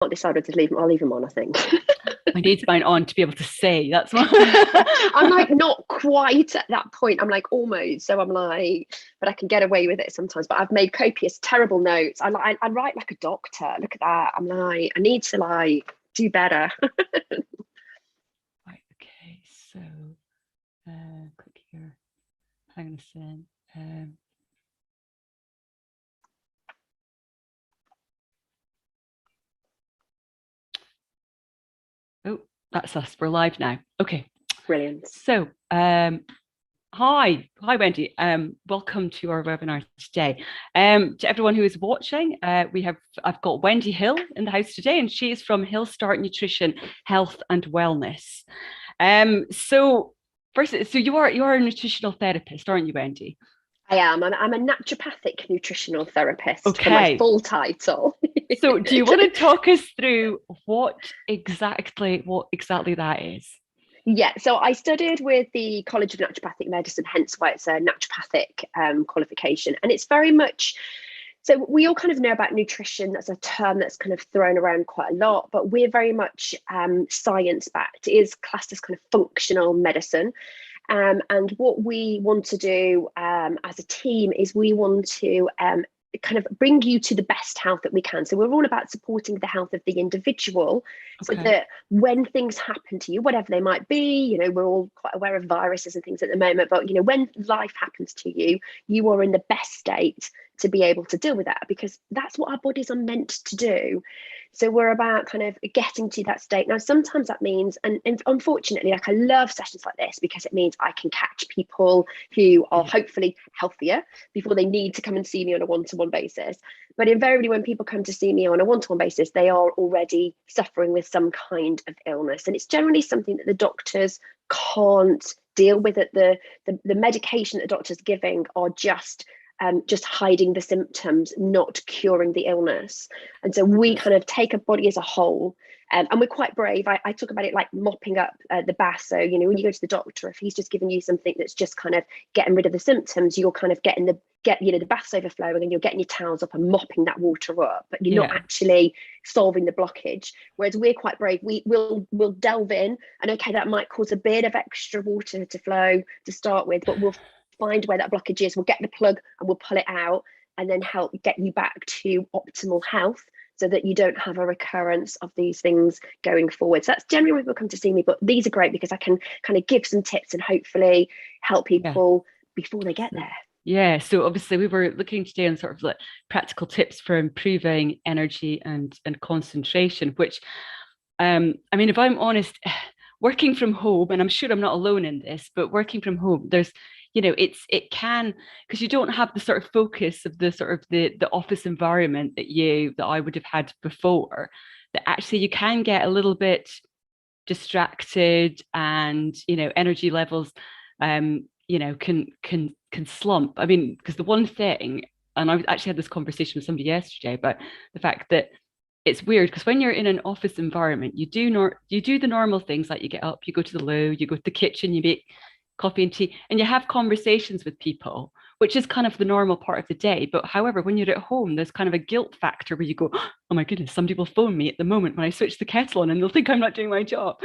not decided to leave them. I'll leave them on, I think. I need mine on to be able to say that's what. I'm like not quite at that point. I'm like almost. So I'm like, but I can get away with it sometimes. But I've made copious, terrible notes. I write like a doctor. Look at that. I'm like, I need to like do better. Right. Okay. So, click here. Hang on a second. Oh, that's us. We're live now. Okay. Brilliant. So, hi, Wendy. Welcome to our webinar today. To everyone who is watching, I've got Wendy Hill in the house today, and she is from Hill Start Nutrition, Health and Wellness. So first, so you are a nutritional therapist, aren't you, Wendy? I am. I'm a naturopathic nutritional therapist for my Okay. full title. So do you want to talk us through what exactly that is? Yeah, so I studied with the College of Naturopathic Medicine, hence why it's a naturopathic qualification. And it's very much, so we all kind of know about nutrition. That's a term that's kind of thrown around quite a lot, but we're very much science-backed. It is classed as kind of functional medicine. And what we want to do as a team is we want to kind of bring you to the best health that we can. So we're all about supporting the health of the individual, so that when things happen to you, whatever they might be, you know, we're all quite aware of viruses and things at the moment, but you know, when life happens to you, you are in the best state to be able to deal with that, because that's what our bodies are meant to do. So we're about kind of getting to that state. Now, sometimes that means, and unfortunately, like I love sessions like this because it means I can catch people who are hopefully healthier before they need to come and see me on a one-to-one basis. But invariably, when people come to see me on a one-to-one basis, they are already suffering with some kind of illness. And it's generally something that the doctors can't deal with. At the medication that the doctors are giving are just hiding the symptoms, not curing the illness. And so we kind of take a body as a whole, and we're quite brave. I talk about it like mopping up the bath. So, you know, when you go to the doctor, if he's just giving you something that's just kind of getting rid of the symptoms, you're kind of getting the bath's overflowing and you're getting your towels up and mopping that water up, but you're not actually solving the blockage. Whereas we're quite brave. We'll delve in, and okay, that might cause a bit of extra water to flow to start with, but we'll find where that blockage is, we'll get the plug and we'll pull it out, and then help get you back to optimal health so that you don't have a recurrence of these things going forward. So that's generally when people come to see me, but these are great because I can kind of give some tips and hopefully help people before they get there. Yeah, so obviously we were looking today on sort of like practical tips for improving energy and concentration, which I mean, if I'm honest, working from home, and I'm sure I'm not alone in this, but working from home, there's, you know, it can, because you don't have the sort of focus of the sort of the office environment that I would have had before, that actually you can get a little bit distracted, and you know, energy levels you know, can slump. I mean, because the one thing, and I actually had this conversation with somebody yesterday about the fact that it's weird, because when you're in an office environment, you do the normal things, like you get up, you go to the loo, you go to the kitchen, you make coffee and tea, and you have conversations with people, which is kind of the normal part of the day. But however, when you're at home, there's kind of a guilt factor where you go, oh my goodness, somebody will phone me at the moment when I switch the kettle on and they'll think I'm not doing my job.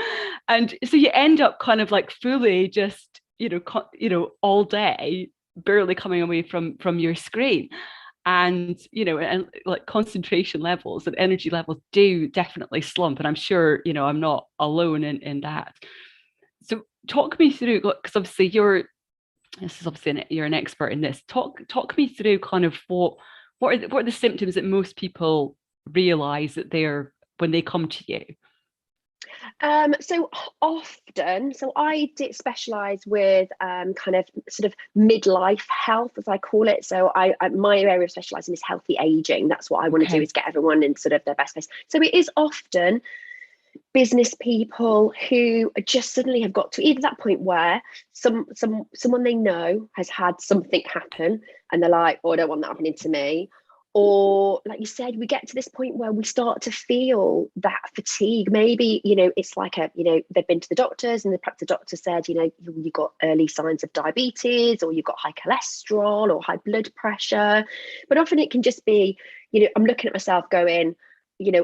And so you end up kind of like fully just, all day barely coming away from your screen. And you know, and like concentration levels and energy levels do definitely slump, and I'm sure, you know, I'm not alone in that. So talk me through, because obviously you're an expert in this. Talk me through kind of what are the symptoms that most people realize that they're when they come to you. So often, so I did specialize with kind of sort of midlife health, as I call it. So my area of specializing is healthy aging. That's what I want to do, is get everyone in sort of their best place. So it is often business people who just suddenly have got to either that point where someone they know has had something happen and they're like, oh, I don't want that happening to me. Or like you said, we get to this point where we start to feel that fatigue. Maybe, you know, it's like they've been to the doctors and the doctor said, you know, you've got early signs of diabetes, or you've got high cholesterol or high blood pressure. But often it can just be, you know, I'm looking at myself going,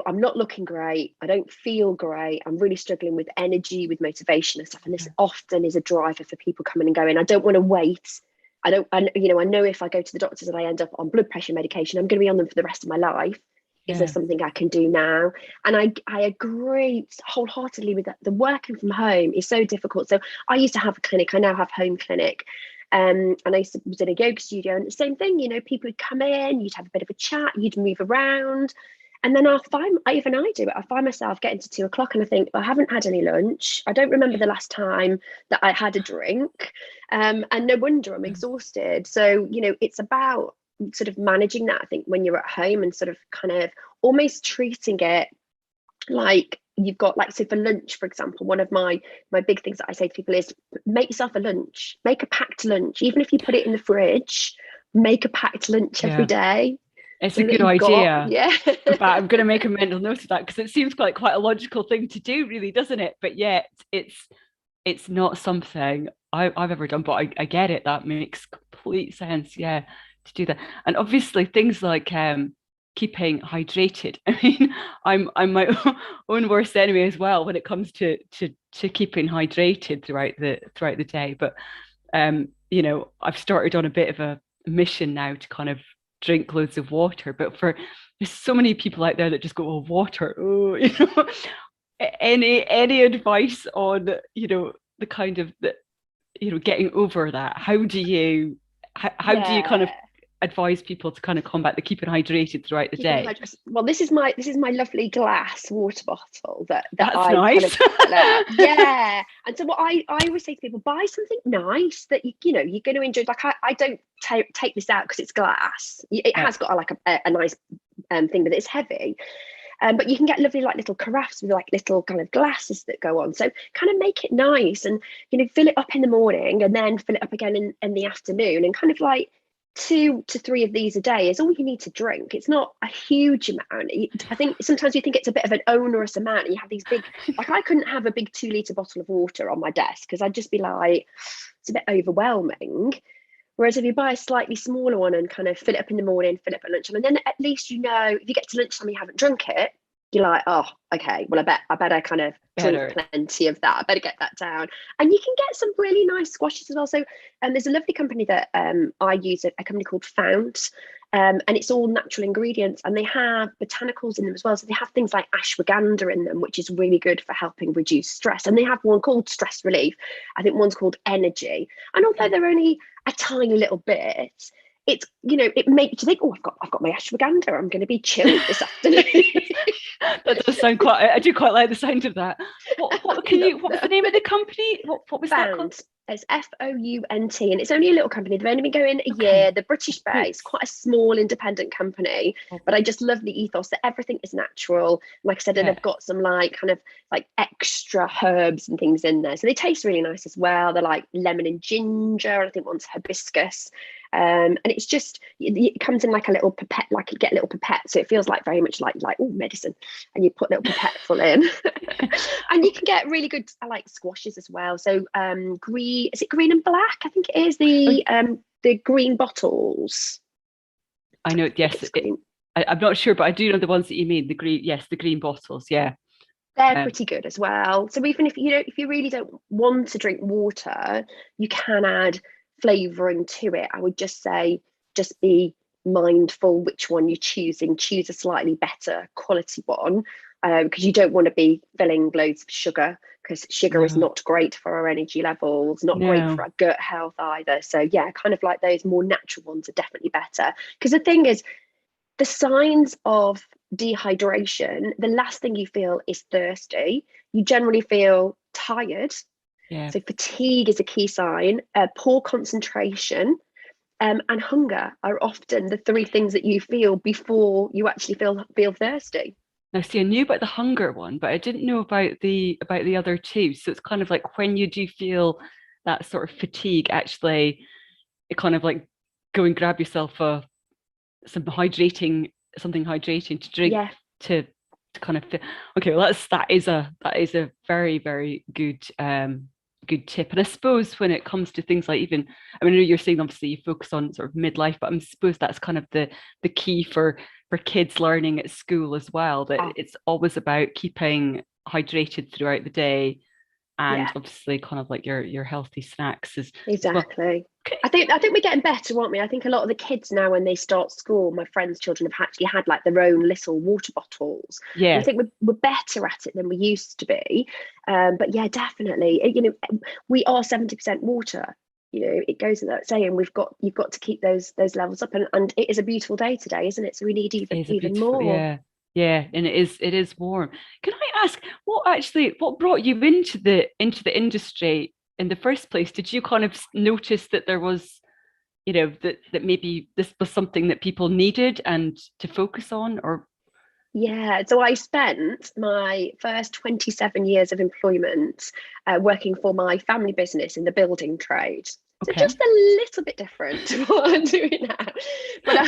I'm not looking great. I don't feel great. I'm really struggling with energy, with motivation and stuff. And this often is a driver for people coming and going. I don't want to wait. I know if I go to the doctors and I end up on blood pressure medication, I'm going to be on them for the rest of my life. Is there something I can do now? And I agree wholeheartedly with that. The working from home is so difficult. So I used to have a clinic. I now have home clinic. And I was in a yoga studio, and the same thing, people would come in, you'd have a bit of a chat, you'd move around. And then I find myself getting to 2 o'clock and I think, I haven't had any lunch. I don't remember the last time that I had a drink. And no wonder I'm exhausted. So, it's about sort of managing that, I think, when you're at home, and sort of kind of almost treating it like you've got, like, so for lunch, for example, one of my big things that I say to people is make yourself a lunch, make a packed lunch. Even if you put it in the fridge, make a packed lunch every day. It's a good idea. Yeah. In fact, I'm going to make a mental note of that, because it seems quite a logical thing to do, really, doesn't it? But yet it's not something I've ever done, but I get it. That makes complete sense. Yeah, to do that. And obviously things like keeping hydrated. I mean, I'm my own worst enemy as well when it comes to keeping hydrated throughout the day. But I've started on a bit of a mission now to kind of drink loads of water. But there's so many people out there that just go, oh, water. Oh, any advice on the kind of getting over that? How do you kind of advise people to kind of combat the keeping hydrated throughout the day? Well, this is my lovely glass water bottle that That's I nice. kind of yeah. And so what I always say to people, buy something nice that you're going to enjoy. Like I don't take this out because it's glass. It has got a nice thing, but it's heavy. But you can get lovely like little carafes with like little kind of glasses that go on. So kind of make it nice, and fill it up in the morning and then fill it up again in the afternoon, and kind of like 2 to 3 of these a day is all you need to drink. It's not a huge amount. I think sometimes you think it's a bit of an onerous amount, and you have these big, like I couldn't have a big 2 litre bottle of water on my desk because I'd just be like, it's a bit overwhelming. Whereas if you buy a slightly smaller one and kind of fill it up in the morning, fill it up at lunchtime, and then at least if you get to lunchtime and you haven't drunk it, you're like, oh, okay, well, I better kind of drink plenty of that. I better get that down. And you can get some really nice squashes as well. So there's a lovely company that I use, a company called Fount, and it's all natural ingredients, and they have botanicals in them as well. So they have things like ashwagandha in them, which is really good for helping reduce stress. And they have one called Stress Relief. I think one's called Energy. And although they're only a tiny little bit, it's, it makes you think, oh, I've got my ashwagandha, I'm going to be chilled this afternoon. That does sound I do quite like the sound of that. What was the name of the company? What was that called? It's Fount, and it's only a little company. They've only been going a year. They're British based, quite a small independent company. But I just love the ethos that everything is natural. Like I said, and they've got some like kind of like extra herbs and things in there. So they taste really nice as well. They're like lemon and ginger. I think one's hibiscus. And it's just, it comes in like a little pipette, like you get a little pipette, so it feels like very much like medicine, and you put a little pipette full in. And you can get really good, I like squashes as well. So green, is it green and black? I think it is the green bottles. I know, yes. I'm not sure, but I do know the ones that you mean. The green bottles, yeah. They're pretty good as well. So even if you really don't want to drink water, you can add flavouring to it. I would just say, just be mindful which one you're choosing. Choose a slightly better quality one, because you don't want to be filling loads of sugar, because sugar is not great for our energy levels, not great for our gut health either. So yeah, kind of like those more natural ones are definitely better. Because the thing is, the signs of dehydration, the last thing you feel is thirsty. You generally feel tired. Yeah. So fatigue is a key sign. Poor concentration and hunger are often the 3 things that you feel before you actually feel thirsty. Now, see, I knew about the hunger one, but I didn't know about the other 2. So it's kind of like when you do feel that sort of fatigue, actually, it kind of like go and grab yourself something hydrating to drink to kind of feel. Okay, well, that is a very, very good good tip. And I suppose when it comes to things like even, I mean, I know you're saying obviously you focus on sort of midlife, but I suppose that's kind of the key for kids learning at school as well, that it's always about keeping hydrated throughout the day, and obviously kind of like your healthy snacks is exactly. Well. I think we're getting better, aren't we? I think a lot of the kids now, when they start school, my friends' children have actually had like their own little water bottles. Yeah. And I think we're better at it than we used to be. But yeah, definitely. You know, we are 70% water. You know, it goes without saying. You've got to keep those levels up, and it is a beautiful day today, isn't it? So we need even more. Yeah, and it is warm. Can I ask what brought you into the industry in the first place? Did you kind of notice that there was, you know, that maybe this was something that people needed and to focus on, or? Yeah, so I spent my first 27 years of employment working for my family business in the building trade. So Okay. just a little bit different to what I'm doing now. But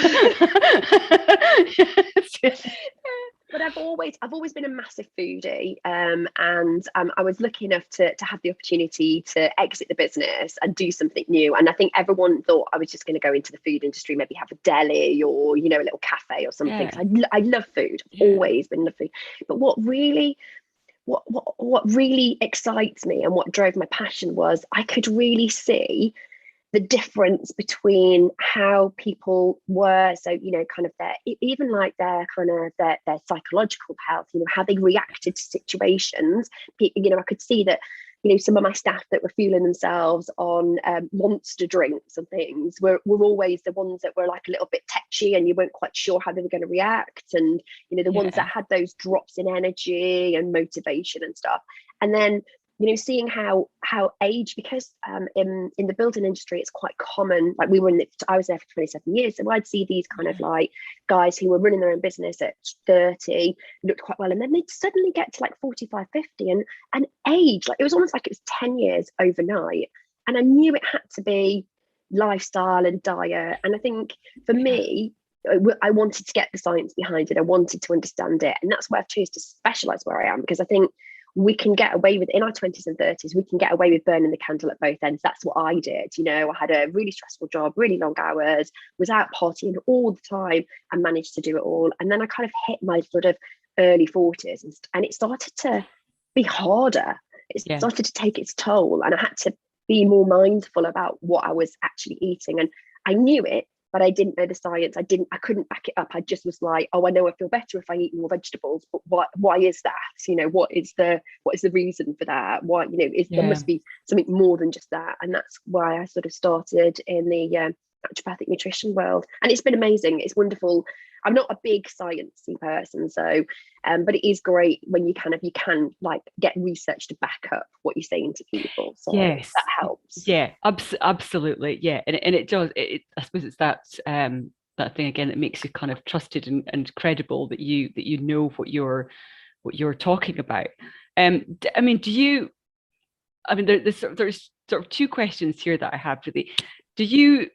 I've always been a massive foodie, and I was lucky enough to have the opportunity to exit the business and do something new. And I think everyone thought I was just going to go into the food industry, maybe have a deli or, you know, a little cafe or something. Yeah. I love food. I've always been love food. But what really excites me and what drove my passion was I could really see the difference between how people were, so, you know, kind of their, even like their kind of their psychological health, you know, how they reacted to situations. You know, I could see that, you know, some of my staff that were fueling themselves on monster drinks and things were always the ones that were like a little bit tetchy and you weren't quite sure how they were going to react, and, you know, the ones that had those drops in energy and motivation and stuff. And then, you know, seeing how age, because in the building industry it's quite common, like I was there for 27 years, so I'd see these kind of like guys who were running their own business at 30, looked quite well, and then they'd suddenly get to like 45, 50, and age, like it was almost like it was 10 years overnight. And I knew it had to be lifestyle and diet, and I think for me, I wanted to get the science behind it. I wanted to understand it, and that's why I've chosen to specialize where I am, because I think we can get away with, in our 20s and 30s, we can get away with burning the candle at both ends. That's what I did. You know, I had a really stressful job, really long hours, was out partying all the time, and managed to do it all. And then I kind of hit my sort of early 40s, and it started to be harder. It started to take its toll, and I had to be more mindful about what I was actually eating. And I knew it, but I didn't know the science. I couldn't back it up. I just was like, oh, I know I feel better if I eat more vegetables, but why is that? You know, what is the reason for that? Why, you know, there must be something more than just that. And that's why I sort of started in the naturopathic nutrition world. And it's been amazing. It's wonderful. I'm not a big sciencey person, so but it is great when you can like get research to back up what you're saying to people. So that helps. Yeah, absolutely. Yeah, and it does. I suppose it's that that thing again that makes you kind of trusted and credible, that you know what you're talking about. I mean, there's sort of two questions here that I have really. Do you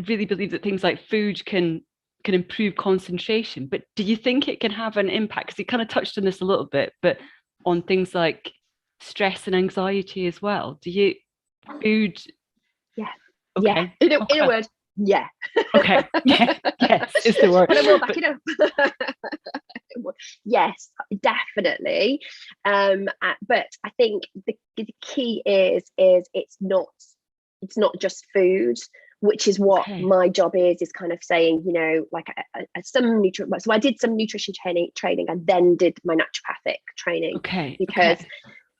really believe that things like food can improve concentration, but do you think it can have an impact, because you kind of touched on this a little bit, but on things like stress and anxiety as well? Do you food? Yeah. Okay. In a word, yeah. Okay. Yeah. Yes is the word. But I will back it up. Yes, definitely. But I think the key is it's not just food, which is what my job is kind of saying, you know, like so I did some nutrition training and then did my naturopathic training, because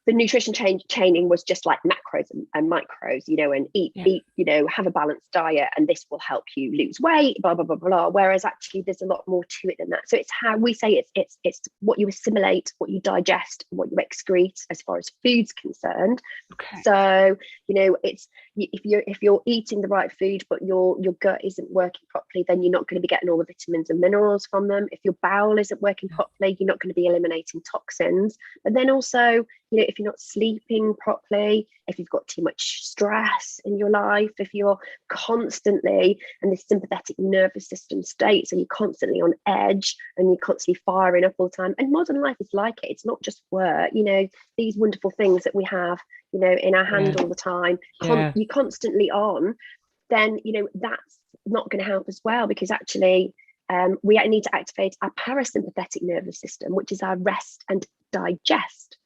the nutrition training was just like macros and micros, you know, and eat, you know, have a balanced diet, and this will help you lose weight, blah, blah, blah, blah. Whereas actually there's a lot more to it than that. So it's how we say it's what you assimilate, what you digest, what you excrete as far as food's concerned. So, you know, it's, if you're eating the right food, but your gut isn't working properly, then you're not going to be getting all the vitamins and minerals from them. If your bowel isn't working properly, you're not going to be eliminating toxins. But then also, you know, if you're not sleeping properly, if you've got too much stress in your life, if you're constantly in this sympathetic nervous system state, so you're constantly on edge and you're constantly firing up all the time. And modern life is like it. It's not just work, you know, these wonderful things that we have, in our hand Yeah. all the time, Yeah. you're constantly on, then that's not going to help as well, because actually we need to activate our parasympathetic nervous system, which is our rest and digest.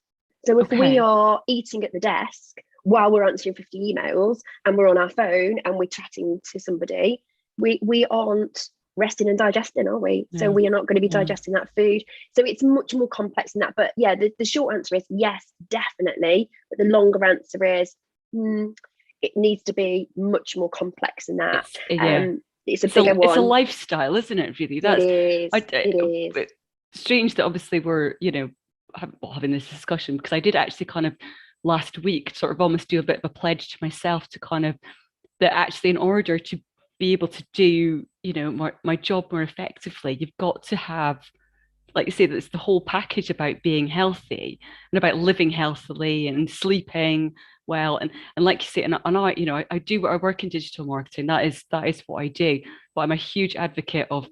So if we Okay. are eating at the desk while we're answering 50 emails and we're on our phone and we're chatting to somebody, we aren't resting and digesting, are we? So Yeah. we are not going to be Yeah. digesting that food. So it's much more complex than that. But yeah, the short answer is yes, definitely. But the longer answer is it needs to be much more complex than that. It's yeah. It's a bigger It's a one. lifestyle, isn't it? Really, It that's is. I It is. but strange that obviously we're having this discussion, because I did actually kind of last week sort of almost do a bit of a pledge to myself to kind of that actually in order to be able to do my job more effectively, you've got to have, like you say, that's the whole package about being healthy and about living healthily and sleeping well, and like you say, and I do, I work in digital marketing. That is what I do, but I'm a huge advocate of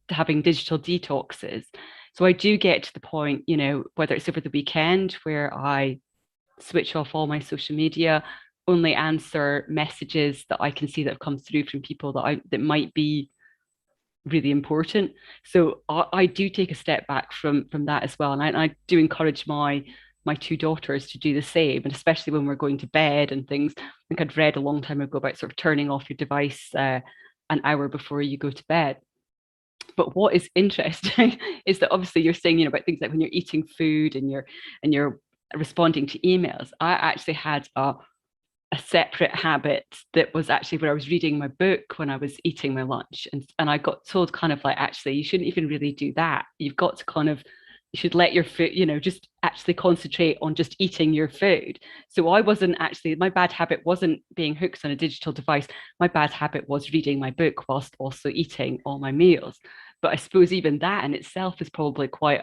having digital detoxes. So I do get to the point, whether it's over the weekend where I switch off all my social media, only answer messages that I can see that have come through from people that might be really important. So I do take a step back from that as well, and I do encourage my two daughters to do the same, and especially when we're going to bed and things. I think I'd read a long time ago about sort of turning off your device an hour before you go to bed. But what is interesting is that obviously you're saying, about things like when you're eating food and you're responding to emails. I actually had a separate habit that was actually where I was reading my book when I was eating my lunch. And I got told kind of like, actually, you shouldn't even really do that. You've got to kind of, you should let your food, just actually concentrate on just eating your food. So I wasn't actually, my bad habit wasn't being hooked on a digital device. My bad habit was reading my book whilst also eating all my meals. But I suppose even that in itself is probably quite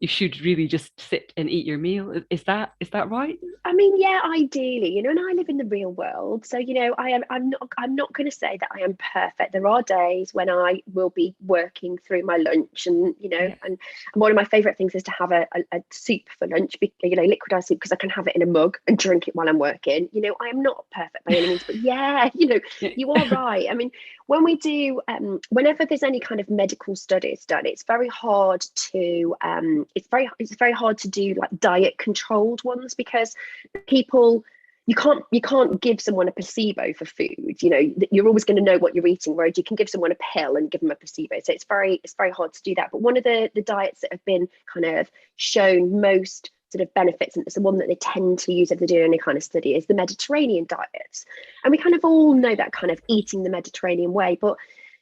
you should really just sit and eat your meal. Is that right? I mean, yeah, ideally, and I live in the real world. So, I'm not going to say that I am perfect. There are days when I will be working through my lunch Yeah. and one of my favorite things is to have a soup for lunch, liquidized soup, because I can have it in a mug and drink it while I'm working. I am not perfect by any means, but yeah, you are right. I mean, when we do, whenever there's any kind of medical studies done, it's very hard to, it's very hard to do like diet controlled ones, because people, you can't give someone a placebo for food. You're always going to know what you're eating, whereas you can give someone a pill and give them a placebo. So it's very hard to do that. But one of the diets that have been kind of shown most sort of benefits, and it's the one that they tend to use if they're doing any kind of study, is the Mediterranean diet. And we kind of all know that kind of eating the Mediterranean way, but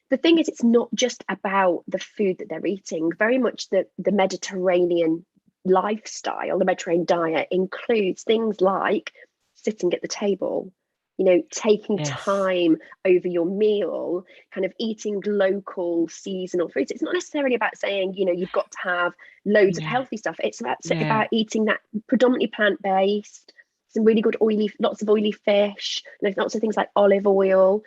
the thing is, it's not just about the food that they're eating. Very much the Mediterranean lifestyle, the Mediterranean diet, includes things like sitting at the table, taking Yes. time over your meal, kind of eating local seasonal foods. It's not necessarily about saying, you've got to have loads of Yeah. healthy stuff. It's Yeah. about eating that predominantly plant-based, some really good lots of oily fish, lots of things like olive oil,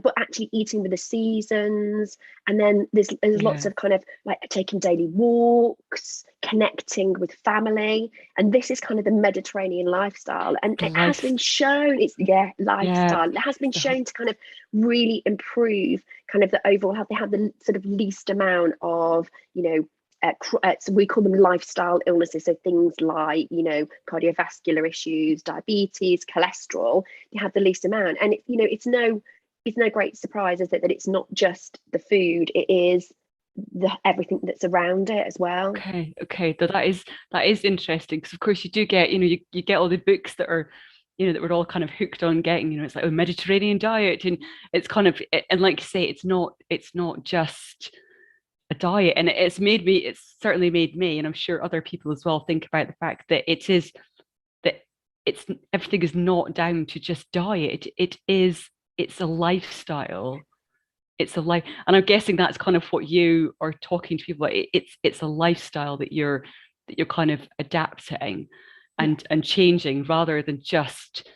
but actually eating with the seasons. And then there's lots Yeah. of kind of like taking daily walks, connecting with family. And this is kind of the Mediterranean lifestyle. And The it has been life. shown, Yeah. lifestyle. It has been The, shown to kind of really improve kind of the overall health. They have the sort of least amount of, so we call them lifestyle illnesses. So things like, cardiovascular issues, diabetes, cholesterol, they have the least amount. And it's no great surprise, is it, that it's not just the food, it is everything that's around it as well. okay. Okay. That is interesting, because of course you do get, you get all the books that are, that we're all kind of hooked on getting, it's like, oh, Mediterranean diet. And it's kind of, and like you say, it's not just a diet. And it's certainly made me, and I'm sure other people as well, think about the fact that that it's everything is not down to just diet. It's a lifestyle. It's a life, and I'm guessing that's kind of what you are talking to people about. It's a lifestyle that you're kind of adapting Yeah. and changing, rather than just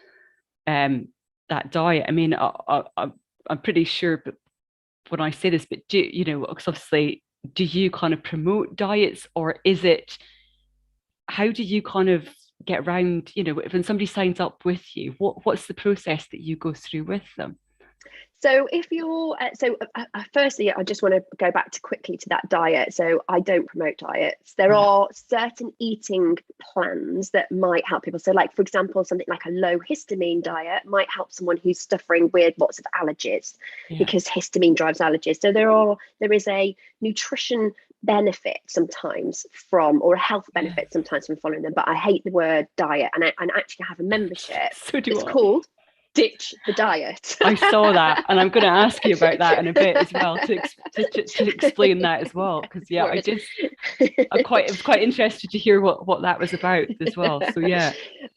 that diet. I mean, I'm pretty sure, but when I say this, but because obviously, do you kind of promote diets, or is it, how do you kind of get around, you know, when somebody signs up with you, what's the process that you go through with them? So if you're, firstly, I just want to go back to quickly to that diet. So I don't promote diets. There are certain eating plans that might help people. So like, for example, something like a low histamine diet might help someone who's suffering with lots of allergies, because histamine drives allergies. So there is a nutrition benefit sometimes from, or a health benefit sometimes from following them. But I hate the word diet, and I actually have a membership. So do it's I. called Ditch the Diet. I saw that, and I'm going to ask you about that in a bit as well, to explain that as well, because yeah, I'm quite interested to hear what that was about as well. So yeah.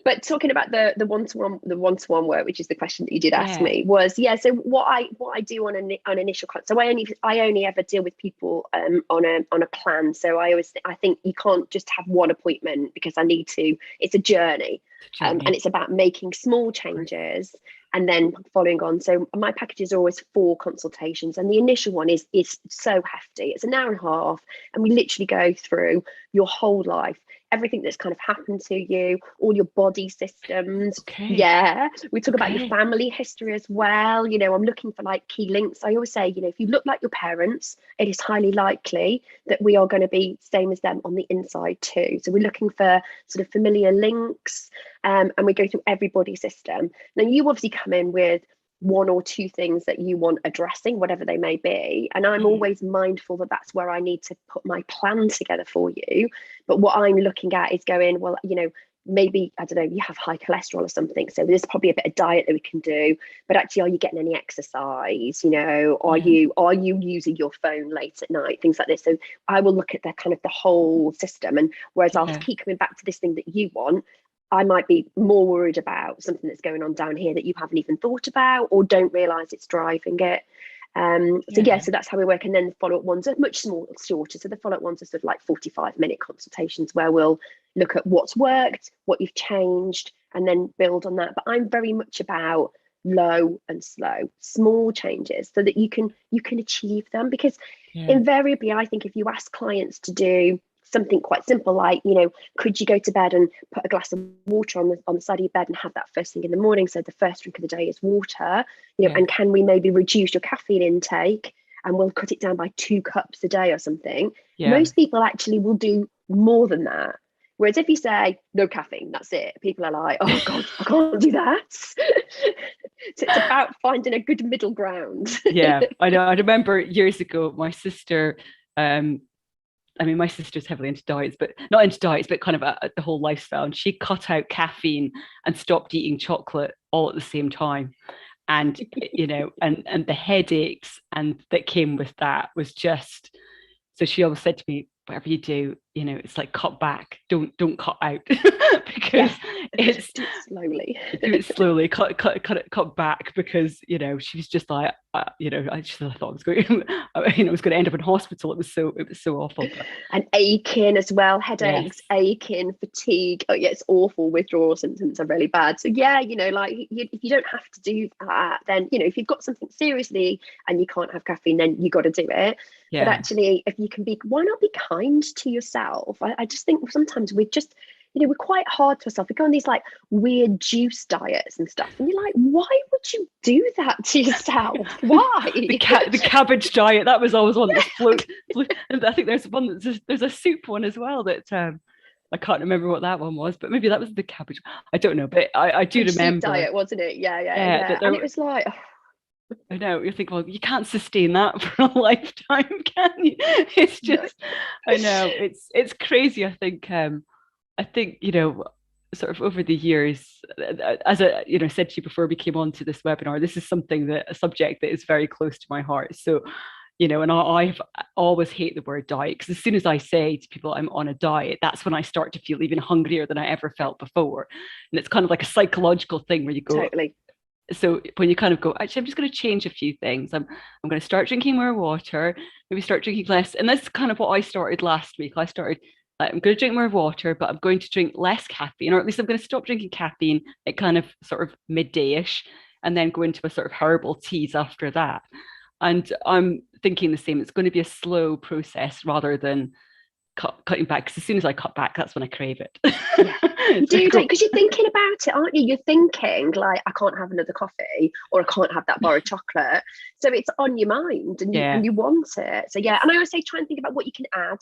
But talking about the one-to-one work, which is the question that you did ask me, was so what I do on an initial so I only ever deal with people on a plan. So I think you can't just have one appointment, because it's a journey. And it's about making small changes and then following on. So my packages are always 4 consultations, and the initial one is so hefty. It's an hour and a half, and we literally go through your whole life, everything that's kind of happened to you, all your body systems. We talk about your family history as well. You know, I'm looking for like key links. I always say, you know, if you look like your parents, it is highly likely that we are going to be same as them on the inside too. So we're looking for sort of familiar links, and we go through every body system. Now you obviously come in with 1 or 2 things that you want addressing, whatever they may be. And I'm always mindful that that's where I need to put my plan together for you. But what I'm looking at is going, well, you know, maybe, I don't know, you have high cholesterol or something. So there's probably a bit of diet that we can do, but actually, are you getting any exercise? You know, are you using your phone late at night? Things like this. So I will look at the kind of the whole system. And whereas I'll keep coming back to this thing that you want, I might be more worried about something that's going on down here that you haven't even thought about or don't realise it's driving it. So that's how we work. And then the follow-up ones are much shorter. So the follow-up ones are sort of like 45-minute consultations where we'll look at what's worked, what you've changed, and then build on that. But I'm very much about low and slow, small changes so that you can achieve them. Because invariably, I think if you ask clients to do something quite simple, like, you know, could you go to bed and put a glass of water on the side of your bed and have that first thing in the morning, so the first drink of the day is water, you know, and can we maybe reduce your caffeine intake and we'll cut it down by 2 cups a day or something. Most people actually will do more than that. Whereas if you say no caffeine, that's it, people are like, oh god, I can't do that. So it's about finding a good middle ground. I know. I remember years ago, my sister, I mean, my sister's heavily into diets, but not into diets, but kind of the whole lifestyle. And she cut out caffeine and stopped eating chocolate all at the same time. And, you know, and the headaches and that came with that was just, so she always said to me, whatever you do, you know, it's like cut back, don't cut out, because it's do it slowly, cut back, because, you know, she was just like, you know, I thought I was going, you know, I was going to end up in hospital. It was so awful. And aching as well, headaches, aching, fatigue. Oh yeah, it's awful. Withdrawal symptoms are really bad. So yeah, you know, like if you don't have to do that, then, you know, if you've got something seriously and you can't have caffeine, then you got to do it. But actually, if you can why not be kind to yourself? I just think sometimes we're just, you know, we're quite hard to ourselves. We go on these like weird juice diets and stuff, and you're like, why would you do that to yourself? Why? the cabbage diet, that was always one that flew. And I think there's one there's a soup one as well that I can't remember what that one was, but maybe that was the cabbage. I don't know, but I do remember. Soup diet, wasn't it? Yeah. And it was like, I know, you think, well, you can't sustain that for a lifetime, can you? It's just, I know, it's crazy. I think, you know, sort of over the years, as I, you know, said to you before we came on to this webinar, this is a subject that is very close to my heart. So, you know, and I've always hate the word diet, because as soon as I say to people I'm on a diet, that's when I start to feel even hungrier than I ever felt before. And it's kind of like a psychological thing where you go, totally. So when you kind of go, actually, I'm just going to change a few things. I'm going to start drinking more water, maybe start drinking less. And that's kind of what I started last week. I'm going to drink more water, but I'm going to drink less caffeine, or at least I'm going to stop drinking caffeine at kind of sort of midday-ish, and then go into a sort of herbal teas after that. And I'm thinking the same. It's going to be a slow process rather than cutting back, because as soon as I cut back, that's when I crave it. Yeah, you do, because you're thinking about it, aren't you? You're thinking like, I can't have another coffee, or I can't have that bar of chocolate. So it's on your mind, and you want it. So yeah, and I always say try and think about what you can add.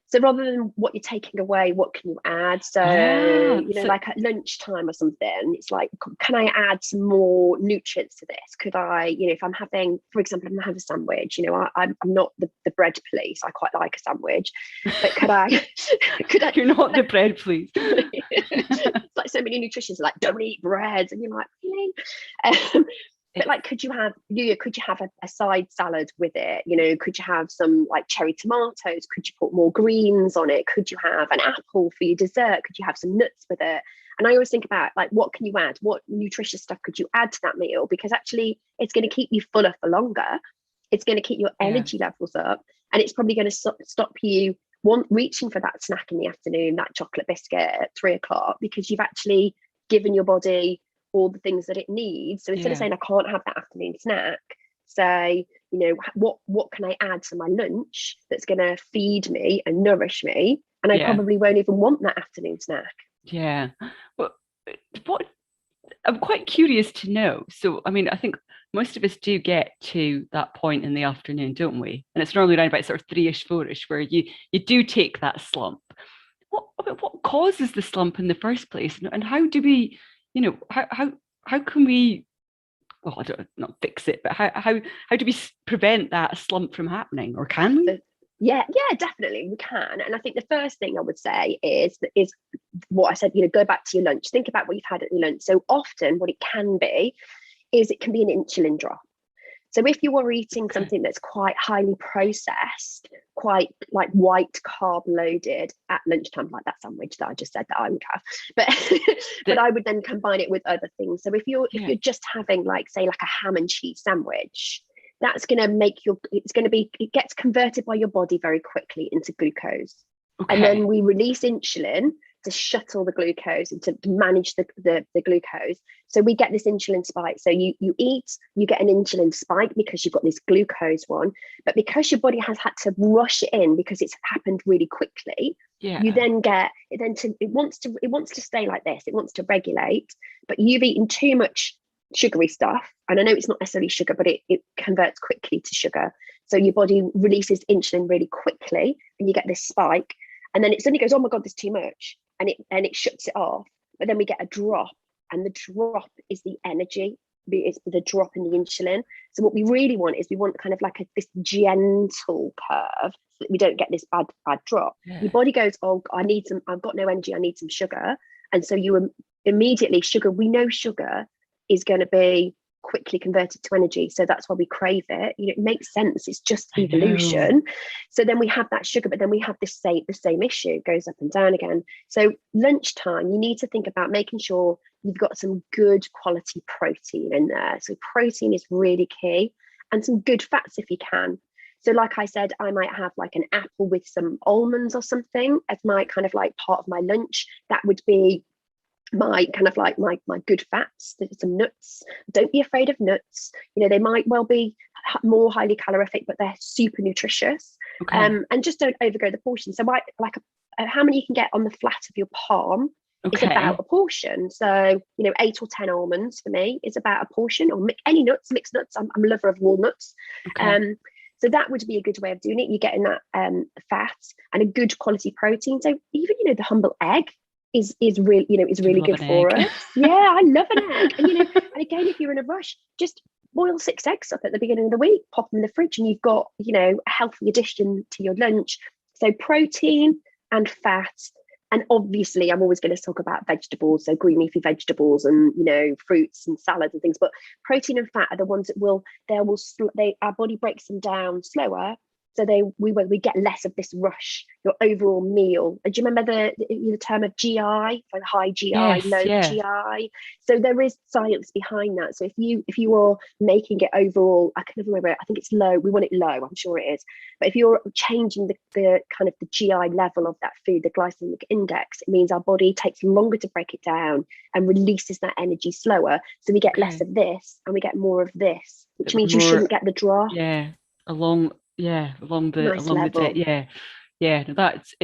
So rather than what you're taking away, what can you add? So, like at lunchtime or something, it's like, can I add some more nutrients to this? Could I, if I'm having, for example, I'm having a sandwich, I'm not the bread police. I quite like a sandwich, but could I? You're not the bread police. It's like so many nutritionists are like, don't eat bread, and you're like, really? But like, could you have a side salad with it? Could you have some like cherry tomatoes? Could you put more greens on it? Could you have an apple for your dessert? Could you have some nuts with it? And I always think about like, what can you add? What nutritious stuff could you add to that meal? Because actually it's going to keep you fuller for longer. It's going to keep your energy levels up, and it's probably going to stop you reaching for that snack in the afternoon, that chocolate biscuit at 3 o'clock, because you've actually given your body all the things that it needs. So instead of saying I can't have that afternoon snack, say, what can I add to my lunch that's going to feed me and nourish me, and I probably won't even want that afternoon snack. Yeah. Well, what I'm quite curious to know. So I mean, I think most of us do get to that point in the afternoon, don't we? And it's normally around about sort of 3ish, 4ish, where you do take that slump. What causes the slump in the first place, and how do we, how can we, well, I don't not fix it, but how do we prevent that slump from happening, or can we? Yeah, definitely we can. And I think the first thing I would say is what I said, go back to your lunch, think about what you've had at your lunch. So often what it can be is it can be an insulin drop. So if you were eating something that's quite highly processed, quite like white carb loaded at lunchtime, like that sandwich that I just said that I would have, but I would then combine it with other things. So if you're just having like, say, like a ham and cheese sandwich, that's going to make it gets converted by your body very quickly into glucose. Okay. And then we release insulin to shuttle the glucose and to manage the glucose. So we get this insulin spike. So you eat, you get an insulin spike because you've got this glucose one, but because your body has had to rush it in because it's happened really quickly, you then get it wants to stay like this. It wants to regulate, but you've eaten too much sugary stuff. And I know it's not necessarily sugar, but it converts quickly to sugar. So your body releases insulin really quickly and you get this spike. And then it suddenly goes, oh my God, there's too much. And it shuts it off. But then we get a drop, and the drop is the energy. It's the drop in the insulin. So what we really want is kind of like this gentle curve so that we don't get this bad drop. Your body goes, oh, I've got no energy, I need some sugar. And so you immediately, we know sugar is going to be quickly converted to energy, so that's why we crave it. It makes sense, it's just evolution. So then we have that sugar, but then we have the same issue, goes up and down again. So lunchtime, you need to think about making sure you've got some good quality protein in there. So protein is really key, and some good fats if you can. So like I said, I might have like an apple with some almonds or something as my kind of like part of my lunch. That would be my kind of like my good fats. There's some nuts. Don't be afraid of nuts. They might well be more highly calorific, but they're super nutritious. Okay. And just don't overgo the portion. So how many you can get on the flat of your palm is about a portion. So 8 or 10 almonds for me is about a portion, or any nuts, mixed nuts. I'm a lover of walnuts. Okay. So that would be a good way of doing it. You're getting that fat and a good quality protein. So even the humble egg is really good for us. Yeah, I love an egg. And and again, if you're in a rush, just boil 6 eggs up at the beginning of the week, pop them in the fridge, and you've got a healthy addition to your lunch. So protein and fat, and obviously I'm always going to talk about vegetables, so green leafy vegetables and fruits and salads and things. But protein and fat are the ones that our body breaks them down slower. So we get less of this rush, your overall meal. Do you remember the term of GI, like high GI, low GI? So there is science behind that. So if you are making it overall, I can never remember, I think it's low. We want it low, I'm sure it is. But if you're changing the kind of the GI level of that food, the glycemic index, it means our body takes longer to break it down and releases that energy slower. So we get less of this and we get more of this, which means you shouldn't get the drop. Along the level. day. Yeah, that's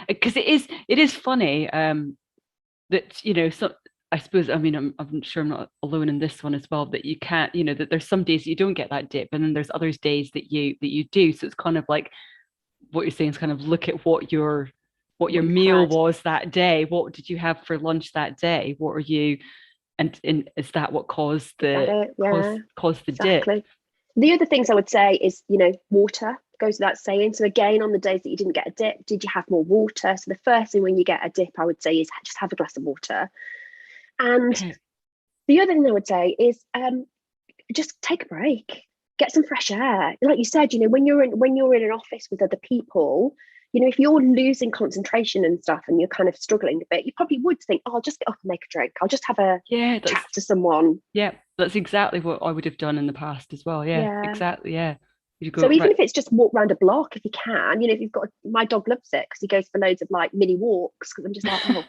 because it is funny that, so I suppose, I mean, I'm sure I'm not alone in this one as well, that you can't, that there's some days you don't get that dip, and then there's others days that you do. So it's kind of like what you're saying is kind of look at what your what you've meal had. was that day. What did you have for lunch that day? What are you, and is that what caused Is that the it? caused Yeah, caused the dip? exactly. The other things I would say is, water goes without saying. So again, on the days that you didn't get a dip, did you have more water? So the first thing when you get a dip, I would say, is just have a glass of water. And Okay. the other thing I would say is, just take a break, get some fresh air. Like you said, when you're in an office with other people, if you're losing concentration and stuff and you're kind of struggling a bit, you probably would think, oh, I'll just get up and make a drink. I'll just have a Yeah, chat to someone. that's exactly what I would have done in the past as well. Yeah, Yeah. exactly. Yeah. You go So even right. if it's just walk around a block, if you can, if you've got, my dog loves it because he goes for loads of like mini walks. Because I'm just like, oh,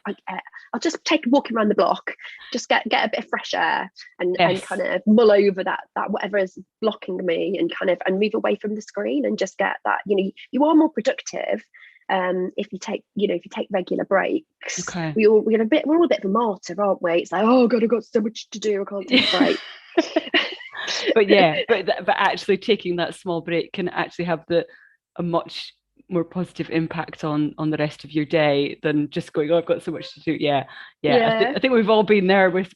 I'll just take a walk around the block, just get a bit of fresh air, and Yes. kind of mull over that whatever is blocking me, and kind of and move away from the screen, and just get that. You are more productive. If you take regular breaks. Okay. We're all a bit of a martyr, aren't we? It's like, oh God, I've got so much to do, I can't take a break. But yeah, but actually taking that small break can actually have a much more positive impact on the rest of your day than just going, oh, I've got so much to do. Yeah, yeah. Yeah. I think we've all been there with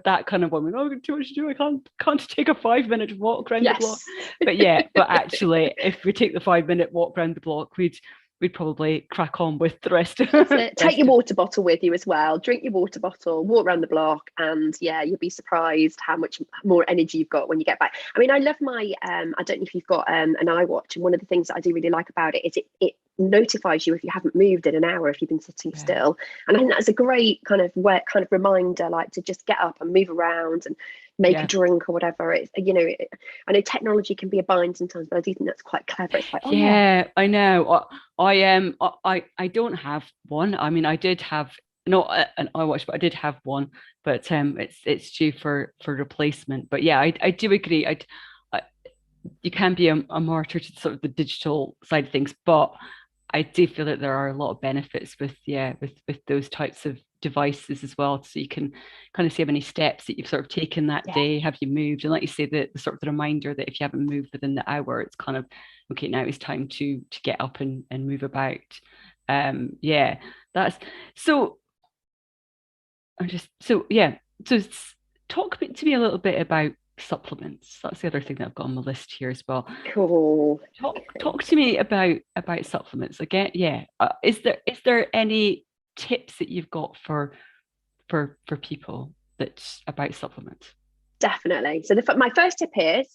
that kind of woman. Oh, I've got too much to do. I can't take a 5 minute walk around the block. Yes. But yeah, but actually, if we take the 5 minute walk around the block, we'd probably crack on with the rest of That's it. Take rest your of water bottle with you as well. Drink your water bottle, walk around the block, and yeah, you'll be surprised how much more energy you've got when you get back. I mean, I love my I don't know if you've got an iWatch, and one of the things that I do really like about it is it notifies you if you haven't moved in an hour, if you've been sitting yeah. still. And I think that's a great kind of reminder, like to just get up and move around and make a Yeah. drink or whatever. I know technology can be a bind sometimes, but I do think that's quite clever. It's like, oh yeah. Yeah, I know. I am. I don't have one. I mean, I did have not an iWatch, but I did have one. But it's due for replacement. But yeah, I do agree. I you can be a martyr to sort of the digital side of things, but I do feel that there are a lot of benefits with those types of devices as well. So you can kind of see how many steps that you've sort of taken that Yeah. day, have you moved, and like you say, the sort of the reminder that if you haven't moved within the hour, it's kind of okay, now it's time to get up and move about. Yeah, that's so. I'm just so yeah. So talk to me a little bit about supplements. That's the other thing that I've got on my list here as well. Cool. Talk to me about supplements again. Yeah, is there any tips that you've got for people that's about supplements? Definitely. So my first tip is,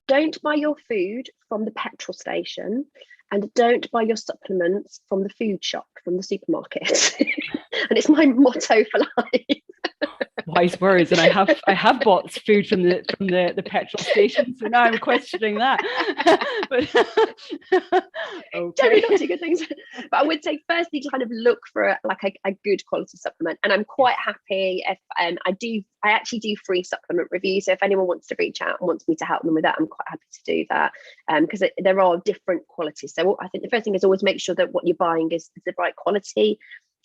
don't buy your food from the petrol station, and don't buy your supplements from the food shop, from the supermarket. And it's my motto for life. Wise words, and I have bought food from the petrol station, so now I'm questioning that. But Generally not okay, two good things. But I would say firstly to kind of look for a good quality supplement. And I'm yes, quite happy if I actually do free supplement reviews. So if anyone wants to reach out and wants me to help them with that, I'm quite happy to do that. Because there are different qualities. So I think the first thing is always make sure that what you're buying is the right quality,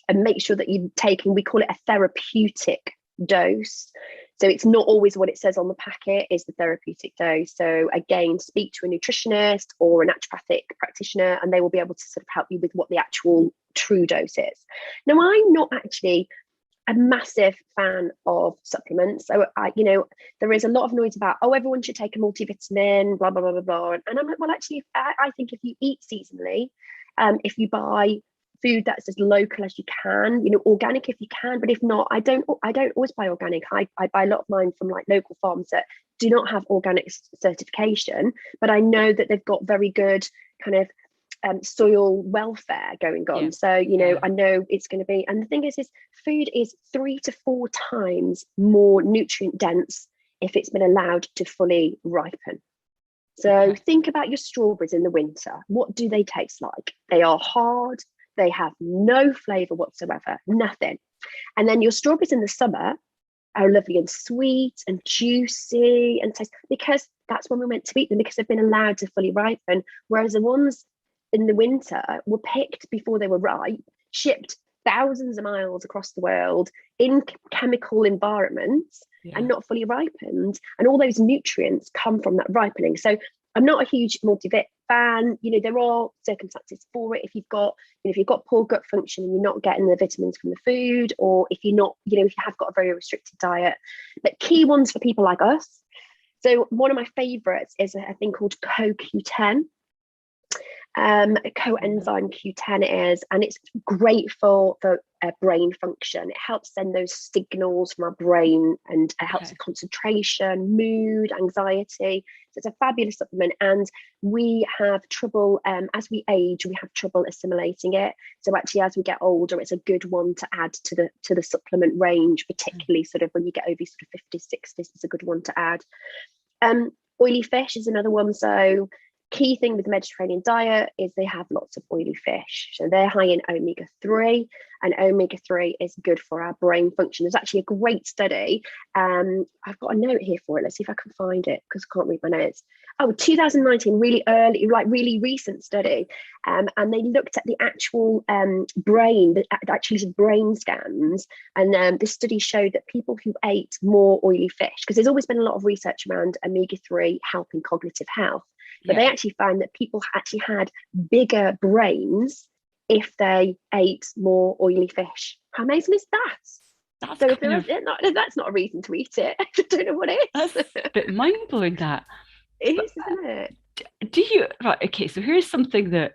and make sure that you're taking, we call it a therapeutic dose. So it's not always what it says on the packet is the therapeutic dose. So again, speak to a nutritionist or a naturopathic practitioner, and they will be able to sort of help you with what the actual true dose is. Now, I'm not actually a massive fan of supplements. So there is a lot of noise about, oh, everyone should take a multivitamin, blah blah blah blah blah. And I'm like, well, actually, I think if you eat seasonally, if you buy food that's as local as you can, organic if you can, but if not, I don't always buy organic. I buy a lot of mine from like local farms that do not have organic certification, but I know that they've got very good kind of soil welfare going yeah, on. So yeah, I know it's going to be, and the thing is food is 3 to 4 times more nutrient dense if it's been allowed to fully ripen. So okay, think about your strawberries in the winter. What do they taste like? They are hard. They have no flavour whatsoever, nothing. And then your strawberries in the summer are lovely and sweet and juicy and taste, because that's when we're meant to eat them, because they've been allowed to fully ripen. Whereas the ones in the winter were picked before they were ripe, shipped thousands of miles across the world in chemical environments, and not fully ripened. And all those nutrients come from that ripening. So I'm not a huge multivit fan. You know, there are circumstances for it. If you've got, you know, if you've got poor gut function and you're not getting the vitamins from the food, or if you're not, you know, if you have got a very restricted diet. But key ones for people like us. So one of my favorites is a thing called CoQ10. Coenzyme Q10 it is, and it's great for brain function. It helps send those signals from our brain, and it helps with concentration, mood, anxiety. So it's a fabulous supplement, and we have trouble as we age, we have trouble assimilating it. So actually, as we get older, it's a good one to add to the supplement range, particularly sort of when you get over sort of 50s, 60s. It's a good one to add. Oily fish is another one. So key thing with the Mediterranean diet is they have lots of oily fish. So they're high in omega-3, and omega-3 is good for our brain function. There's actually a great study. I've got a note here for it. Let's see if I can find it, because I can't read my notes. Oh, 2019, really early, like really recent study. And they looked at the actual brain, actually brain scans. And this study showed that people who ate more oily fish, because there's always been a lot of research around omega-3 helping cognitive health. But they actually found that people actually had bigger brains if they ate more oily fish. How amazing is that? So if that's not a reason to eat it, I don't know what is. That's a bit mind-blowing, that. It is, isn't it? Do you, right, okay, so here's something that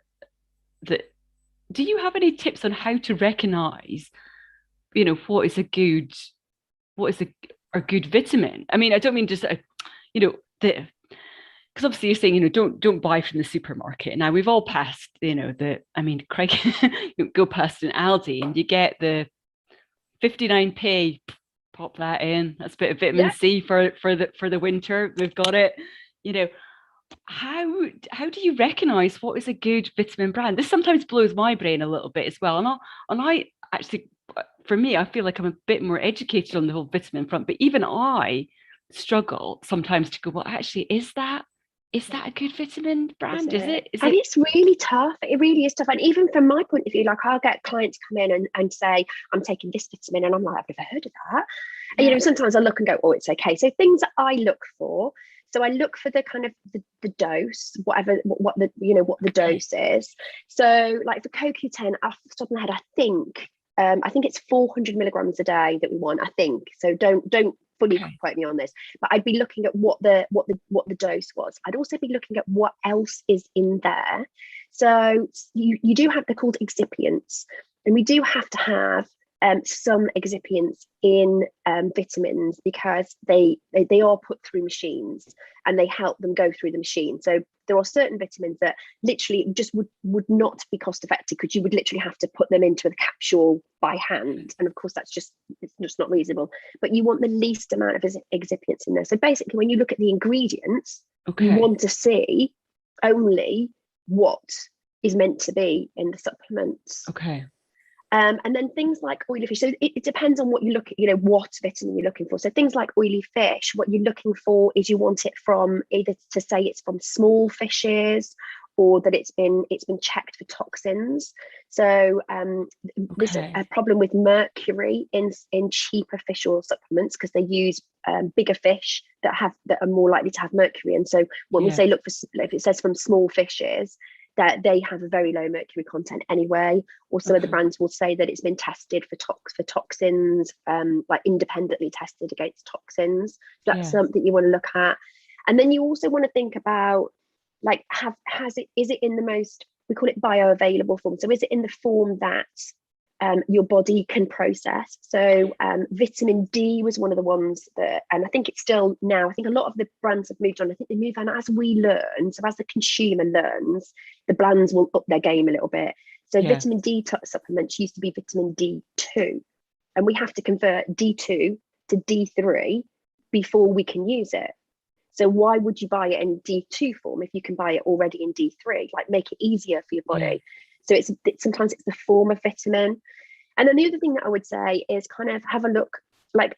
do you have any tips on how to recognize, you know, what is a good vitamin? I mean, I don't mean just, you know, because obviously you're saying, you know, don't buy from the supermarket. Now we've all passed, you know, Craig, you go past an Aldi and you get the 59p, pop that in. That's a bit of vitamin C for the winter. We've got it. You know, how do you recognize what is a good vitamin brand? This sometimes blows my brain a little bit as well. And I actually, for me, I feel like I'm a bit more educated on the whole vitamin front, but even I struggle sometimes to go, well, actually, is that a good vitamin brand? Is it? And it's really tough. It really is tough. And even from my point of view, like I'll get clients come in and say, I'm taking this vitamin, and I'm like, I've never heard of that. And, you know, sometimes I look and go, oh, it's okay. So things that I look for. So I look for the kind of the dose, what the dose is. So like for CoQ10, off the top of my head, I think it's 400 milligrams a day that we want, I think. So don't fully quote me on this, but I'd be looking at what the dose was. I'd also be looking at what else is in there. So you do have, they're called excipients, and we do have to have some excipients in vitamins, because they are put through machines and they help them go through the machine. So there are certain vitamins that literally just would not be cost effective, because you would literally have to put them into a capsule by hand, and of course it's just not reasonable. But you want the least amount of excipients in there. So basically, when you look at the ingredients, you want to see only what is meant to be in the supplements. And then things like oily fish. So it depends on what you look at, you know, what vitamin you're looking for. So things like oily fish, what you're looking for is you want it from, either to say it's from small fishes, or that it's been checked for toxins. So there's a problem with mercury in cheaper fish oil supplements, because they use bigger fish that are more likely to have mercury. And so when we say look for, if it says from small fishes, that they have a very low mercury content anyway, or some of the brands will say that it's been tested for toxins, like independently tested against toxins. So that's something you want to look at. And then you also want to think about, like, is it in the most, we call it bioavailable form. So is it in the form that your body can process? So vitamin D was one of the ones that, and I think it's still now, I think a lot of the brands have moved on. I think they move on as we learn. So as the consumer learns, the brands will up their game a little bit. So vitamin D supplements used to be vitamin D2, and we have to convert D2 to D3 before we can use it. So why would you buy it in D2 form if you can buy it already in D3? Like, make it easier for your body. So sometimes it's the form of vitamin. And then the other thing that I would say is kind of have a look, like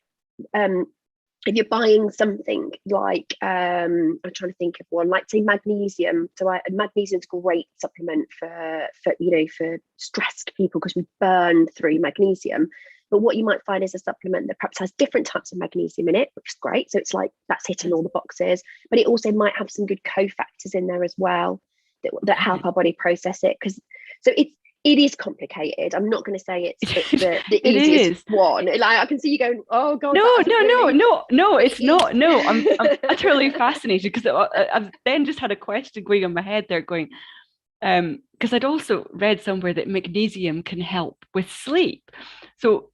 if you're buying something like I'm trying to think of one, like say magnesium. So magnesium's a great supplement for stressed people, because we burn through magnesium. But what you might find is a supplement that perhaps has different types of magnesium in it, which is great. So it's like that's hitting all the boxes, but it also might have some good cofactors in there as well that help our body process it. Because so it is complicated. I'm not going to say it's the easiest one. Like, I can see you going, oh God. No, it's not. No, I'm utterly fascinated, because I've then just had a question going on my head there going, because I'd also read somewhere that magnesium can help with sleep. So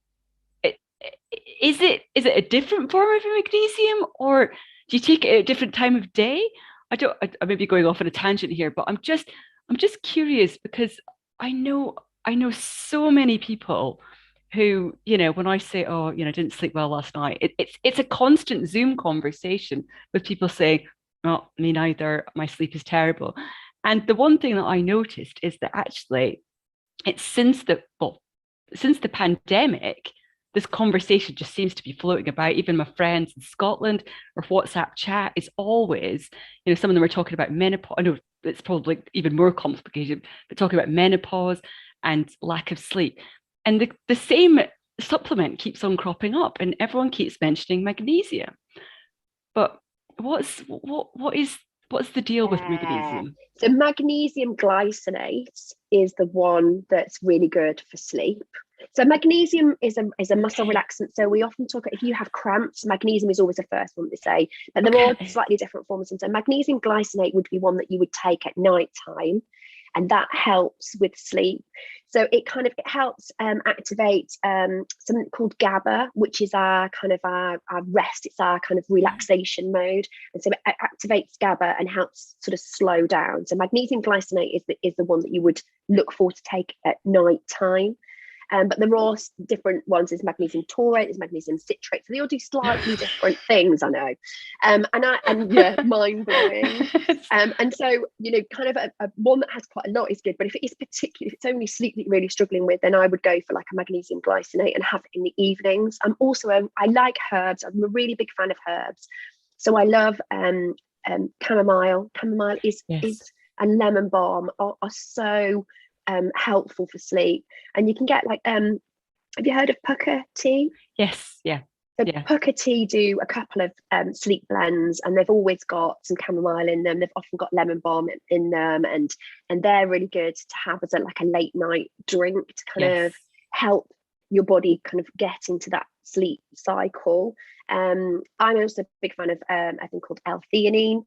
is it a different form of magnesium, or do you take it at a different time of day? I may be going off on a tangent here, but I'm just curious, because I know so many people who, when I say, oh, I didn't sleep well last night, it's a constant Zoom conversation with people saying, oh, me neither, my sleep is terrible. And the one thing that I noticed is that actually it's since the pandemic, this conversation just seems to be floating about. Even my friends in Scotland or WhatsApp chat is always, some of them are talking about menopause. I know it's probably even more complicated, but talking about menopause and lack of sleep. And the same supplement keeps on cropping up, and everyone keeps mentioning magnesium. But what's the deal with magnesium? So magnesium glycinate is the one that's really good for sleep. So magnesium is a muscle relaxant. So we often talk, if you have cramps, magnesium is always the first one they say, but there are slightly different forms. And so magnesium glycinate would be one that you would take at night time, and that helps with sleep. So it helps activate something called GABA, which is our rest. It's our kind of relaxation mode, and so it activates GABA and helps sort of slow down. So magnesium glycinate is the one that you would look for to take at night time. But there are different ones. There's magnesium taurate, there's magnesium citrate. So they all do slightly different things, I know. Mind blowing. And so, kind of a one that has quite a lot is good. But if it's only sleep that you're really struggling with, then I would go for like a magnesium glycinate and have it in the evenings. I like herbs. I'm a really big fan of herbs. So I love chamomile. Chamomile is and lemon balm are so helpful for sleep. And you can get have you heard of pucker tea? Yes. Yeah. So pucker tea do a couple of sleep blends, and they've always got some chamomile in them. They've often got lemon balm in them, and they're really good to have as a late night drink to kind of help your body kind of get into that sleep cycle. I'm also a big fan of a thing called L-theanine,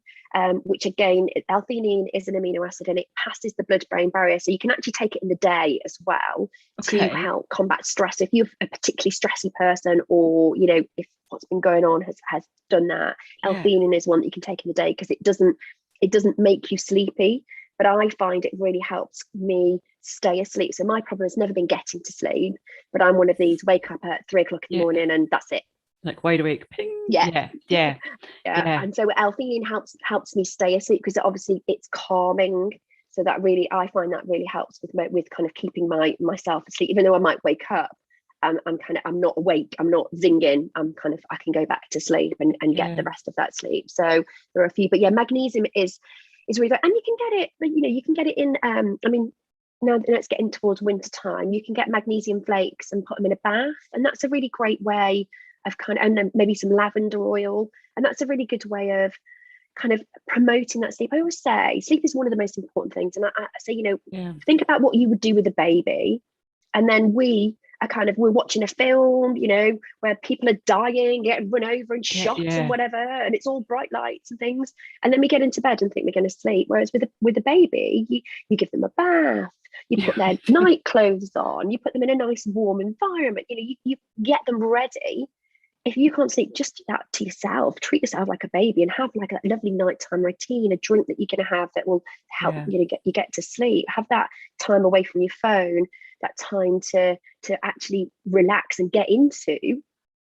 which again, L-theanine is an amino acid, and it passes the blood-brain barrier. So you can actually take it in the day as well to help combat stress. If you're a particularly stressy person, or if what's been going on has done that, L-theanine is one that you can take in the day, because it doesn't make you sleepy. But I find it really helps me stay asleep. So my problem has never been getting to sleep, but I'm one of these wake up at 3 o'clock in the morning and that's it. Like wide awake, ping. Yeah. And so L-theanine helps me stay asleep, because obviously it's calming. So I find that really helps with kind of keeping myself asleep, even though I might wake up. I'm not awake, I'm not zinging, I can go back to sleep and get the rest of that sleep. So there are a few, but magnesium is really good. And you can get it, you can get it in now it's getting towards winter time, you can get magnesium flakes and put them in a bath, and that's a really great way of and then maybe some lavender oil, and that's a really good way of kind of promoting that sleep. I always say sleep is one of the most important things, and I say think about what you would do with a baby, and then we're watching a film, where people are dying, getting run over and shot and whatever, and it's all bright lights and things, and then we get into bed and think we're going to sleep. Whereas with a baby, you give them a bath, you put their night clothes on, you put them in a nice warm environment, you get them ready. If you can't sleep, just do that to yourself. Treat yourself like a baby and have like a lovely nighttime routine, a drink that you're going to have that will help get to sleep. Have that time away from your phone, that time to actually relax and get into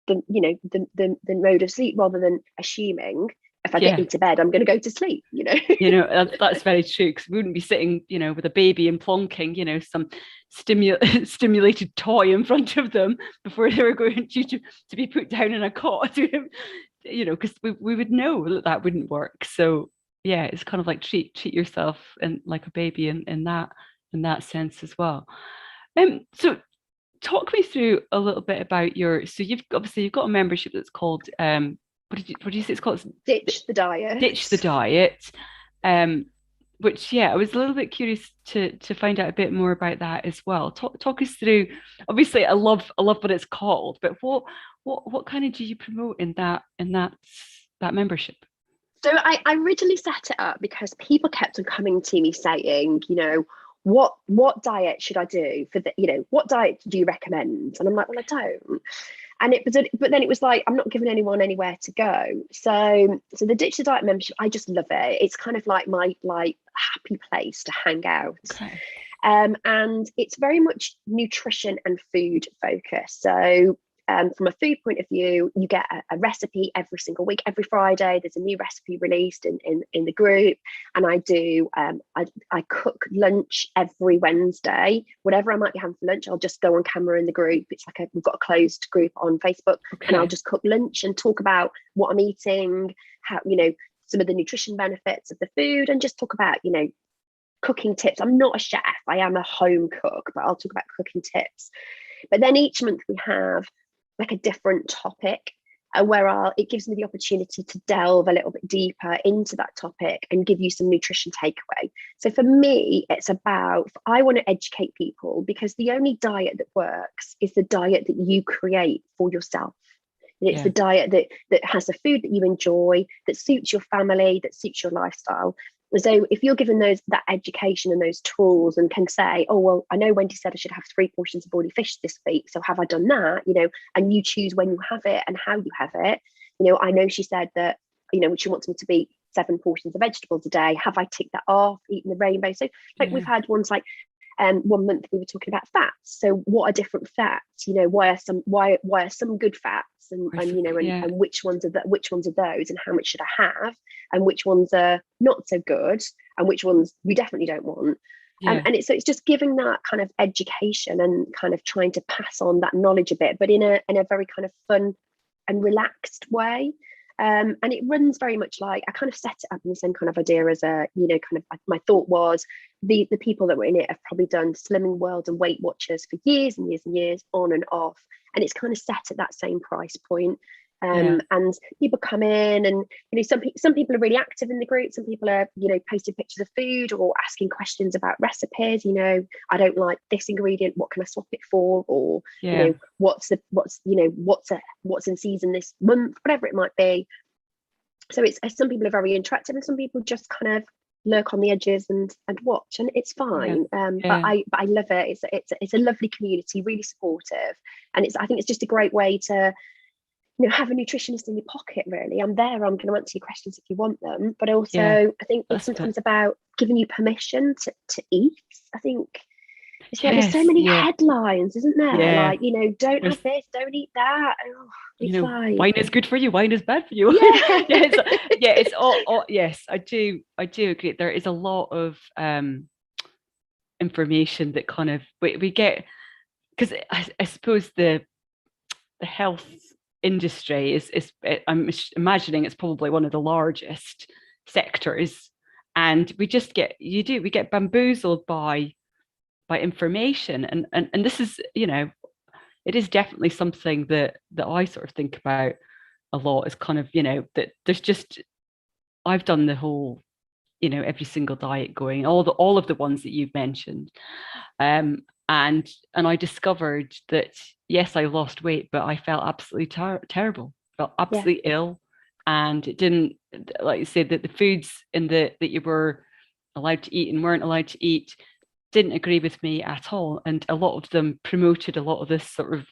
the mode of sleep, rather than assuming if I get into bed, I'm going to go to sleep, That's very true, because we wouldn't be sitting, with a baby and plonking, some stimulated toy in front of them before they were going to be put down in a cot because we would know that that wouldn't work. So yeah, it's kind of like treat yourself and like a baby in that sense as well. So talk me through a little bit about so you've got a membership that's called what did you say it's called? Ditch the diet. Ditch the diet. Um, which yeah, I was a little bit curious to find out a bit more about that as well. Talk us through. Obviously, I love what it's called, but what kind of do you promote in that membership? So I originally set it up because people kept on coming to me saying, what diet should I do for the, what diet do you recommend? And I'm like, well, I don't. But then it was like, I'm not giving anyone anywhere to go. So the Ditch the Diet membership, I just love it. It's kind of like my happy place to hang out. Okay. And it's very much nutrition and food focused. So from a food point of view, you get a recipe every single week. Every Friday, there's a new recipe released in the group, and I do. I cook lunch every Wednesday. Whatever I might be having for lunch, I'll just go on camera in the group. It's like we've got a closed group on Facebook, and I'll just cook lunch and talk about what I'm eating, how some of the nutrition benefits of the food, and just talk about cooking tips. I'm not a chef. I am a home cook, but I'll talk about cooking tips. But then each month we have like a different topic where it gives me the opportunity to delve a little bit deeper into that topic and give you some nutrition takeaway. So for me, it's about, I want to educate people, because the only diet that works is the diet that you create for yourself. And it's the diet that has the food that you enjoy, that suits your family, that suits your lifestyle. So if you're given that education and those tools and can say, oh, well, I know Wendy said I should have 3 portions of boiling fish this week, so have I done that? And you choose when you have it and how you have it. I know she said that, she wants me to be 7 portions of vegetables a day. Have I ticked that off, eating the rainbow? So we've had ones like 1 month we were talking about fats. So what are different fats? Why are some good fats? And which ones are those, and how much should I have, and which ones are not so good, and which ones we definitely don't want. And it's just giving that kind of education and kind of trying to pass on that knowledge a bit, but in a very kind of fun and relaxed way. And it runs very much like, I kind of set it up in the same kind of idea as my thought was the people that were in it have probably done Slimming World and Weight Watchers for years and years and years, on and off. And it's kind of set at that same price point. And people come in, and some people are really active in the group. Some people are posting pictures of food or asking questions about recipes. I don't like this ingredient, what can I swap it for? Or what's in season this month, whatever it might be. So it's, some people are very interactive, and some people just kind of lurk on the edges and watch, and it's fine. But I love it. It's a lovely community, really supportive, and I think it's just a great way to have a nutritionist in your pocket. Really, I'm there. I'm going to answer your questions if you want them, but also I think it's sometimes about giving you permission to eat. I think it's like there's so many headlines, isn't there? Like, don't have this, don't eat that. Oh, like, wine is good for you, wine is bad for you. It's all yes, I do agree. There is a lot of information that kind of we get, because I suppose the health industry is I'm imagining it's probably one of the largest sectors, and we get bamboozled by information, and this is it is definitely something that I sort of think about a lot, is kind of that there's just, I've done the whole every single diet going, all of the ones that you've mentioned, and I discovered that yes, I lost weight, but I felt absolutely terrible, felt absolutely ill, and it didn't, like you said, that the foods that you were allowed to eat and weren't allowed to eat didn't agree with me at all, and a lot of them promoted a lot of this sort of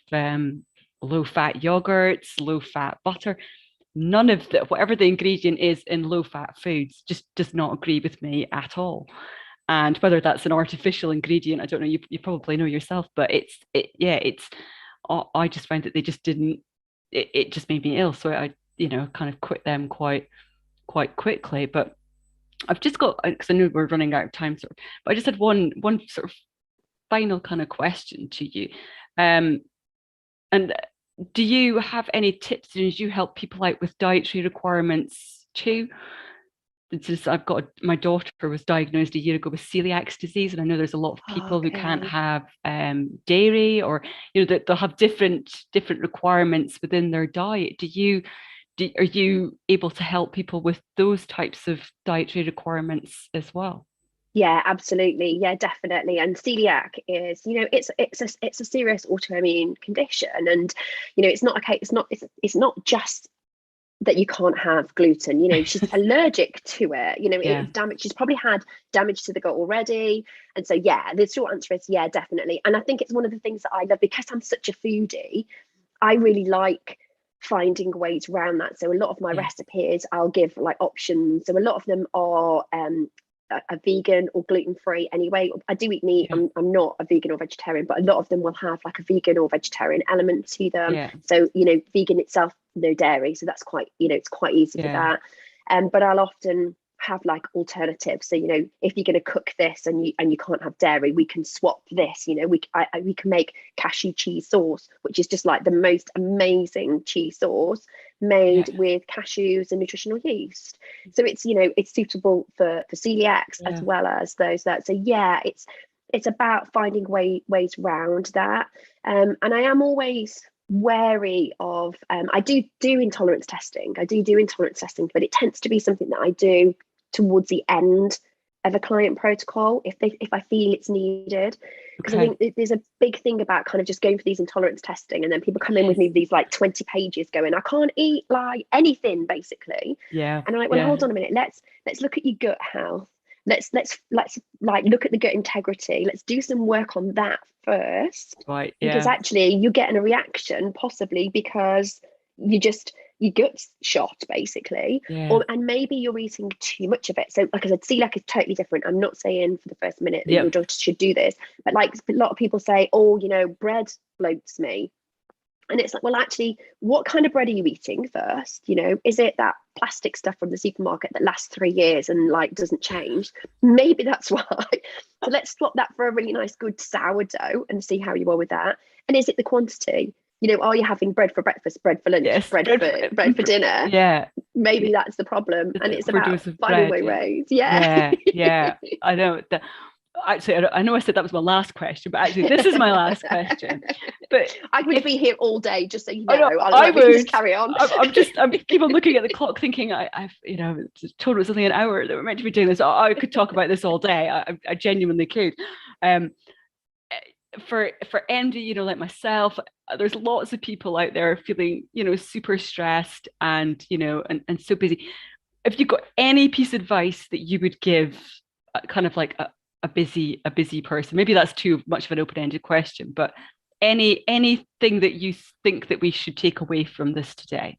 low-fat yogurts, low-fat butter. None of whatever the ingredient is in low-fat foods just does not agree with me at all. And whether that's an artificial ingredient, I don't know. You probably know yourself, but I just found that they just didn't. It just made me ill, so I kind of quit them quite quickly. But I've just got, because I know we're running out of time, sort of, but I just had one sort of final kind of question to you, and do you have any tips? Do you help people out with dietary requirements too? I've got my daughter was diagnosed a year ago with celiac disease, and I know there's a lot of people who can't have dairy, or that they'll have different requirements within their diet. Are you able to help people with those types of dietary requirements as well? Yeah, absolutely. Yeah, definitely. And celiac is, it's a serious autoimmune condition, and it's not okay. It's not just that you can't have gluten. She's allergic to it. Yeah. It's damage. She's probably had damage to the gut already. And so, yeah, the short answer is yeah, definitely. And I think it's one of the things that I love, because I'm such a foodie. I really like finding ways around that. So a lot of my recipes, I'll give like options. So a lot of them are a vegan or gluten-free anyway. I do eat meat. I'm not a vegan or vegetarian, but a lot of them will have like a vegan or vegetarian element to them. So vegan itself, no dairy, so that's quite it's quite easy for that. But I'll often have like alternatives. So if you're going to cook this and you can't have dairy, we can swap this. We can make cashew cheese sauce, which is just like the most amazing cheese sauce made with cashews and nutritional yeast. So it's suitable for celiacs as well as those that. So it's about finding ways around that. And I am always wary of I do intolerance testing. I do intolerance testing, but it tends to be something that I do towards the end of a client protocol if I feel it's needed, because I think there's a big thing about kind of just going for these intolerance testing, and then people come in with me with these like 20 pages going, I can't eat like anything basically. And I'm like, well, hold on a minute, let's look at your gut health. Let's like look at the gut integrity. Let's do some work on that first, because actually you're getting a reaction possibly because your gut's shot basically, and maybe you're eating too much of it. So like I said, celiac is totally different. I'm not saying for the first minute that your daughter should do this, but like a lot of people say, oh, bread bloats me. And it's like, well, actually, what kind of bread are you eating first? Is it that plastic stuff from the supermarket that lasts 3 years and like doesn't change? Maybe that's why. So let's swap that for a really nice, good sourdough and see how you are with that. And is it the quantity? Are you having bread for breakfast, bread for lunch, bread for dinner? Yeah. Maybe that's the problem. And it's about finding ways. Yeah. I know that. Actually, I know I said that was my last question, but actually this is my last question. But I would be here all day, just so you know. I would just carry on. I'm keep on looking at the clock, thinking I've told it was only an hour that we're meant to be doing this. I could talk about this all day. I genuinely could. For MD, like myself, there's lots of people out there feeling super stressed and and so busy. If you've got any piece of advice that you would give, kind of like a busy person, maybe that's too much of an open-ended question, but anything that you think that we should take away from this today?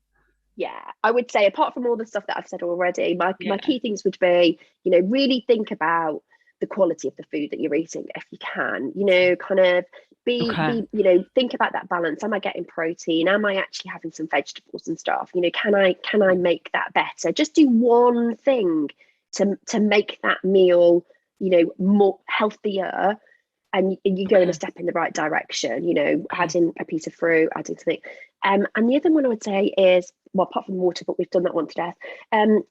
I would say, apart from all the stuff that I've said already, my key things would be, really think about the quality of the food that you're eating if you can, kind of be think about that balance. Am I getting protein? Am I actually having some vegetables and stuff? Can I make that better? Just do one thing to make that meal more healthier, and you're going a step in the right direction. Adding a piece of fruit, adding something. And the other one I would say is, well, apart from water, but we've done that one to death,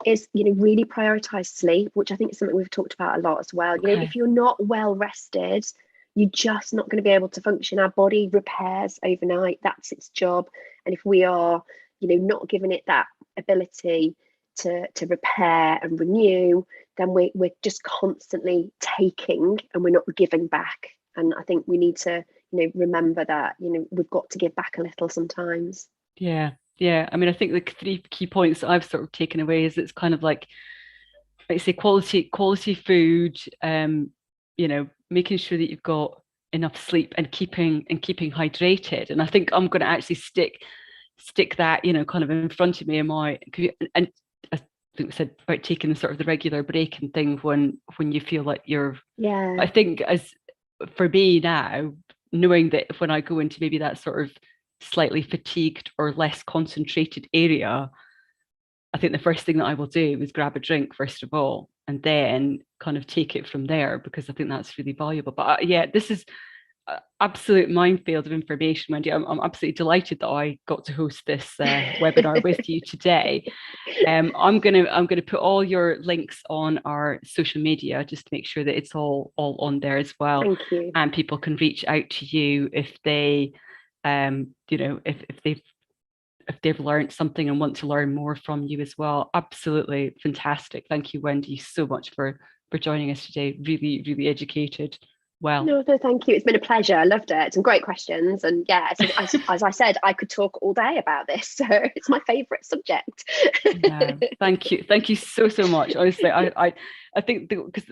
is really prioritize sleep, which I think is something we've talked about a lot as well. If you're not well rested, you're just not going to be able to function. Our body repairs overnight. That's its job. And if we are not giving it that ability to repair and renew, then we're just constantly taking and we're not giving back. And I think we need to remember that we've got to give back a little sometimes. I mean, I think the 3 key points that I've sort of taken away is it's kind of like I say, quality food, making sure that you've got enough sleep and keeping hydrated. And I think I'm going to actually stick that kind of in front of me in my, and I think we said about taking sort of the regular break and thing when you feel like you're I think as for me now, knowing that when I go into maybe that sort of slightly fatigued or less concentrated area, I think the first thing that I will do is grab a drink first of all, and then kind of take it from there, because I think that's really valuable. But this is absolute minefield of information, Wendy. I'm absolutely delighted that I got to host this webinar with you today. I'm gonna put all your links on our social media just to make sure that it's all on there as well. Thank you. And people can reach out to you if they, if they've learned something and want to learn more from you as well. Absolutely fantastic. Thank you, Wendy, so much for joining us today. Really, really educated. Well, no, thank you. It's been a pleasure. I loved it. Some great questions. And yeah, as I said, I could talk all day about this. So it's my favourite subject. No, thank you. Thank you so much. Honestly, I think because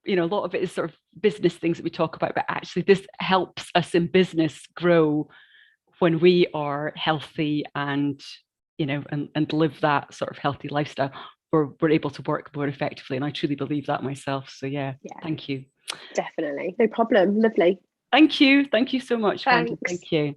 a lot of it is sort of business things that we talk about, but actually this helps us in business grow when we are healthy and and live that sort of healthy lifestyle. We're able to work more effectively, and I truly believe that myself. So yeah. Thank you. Definitely. No problem. Lovely. Thank you so much, Thanks. Wendy. Thank you.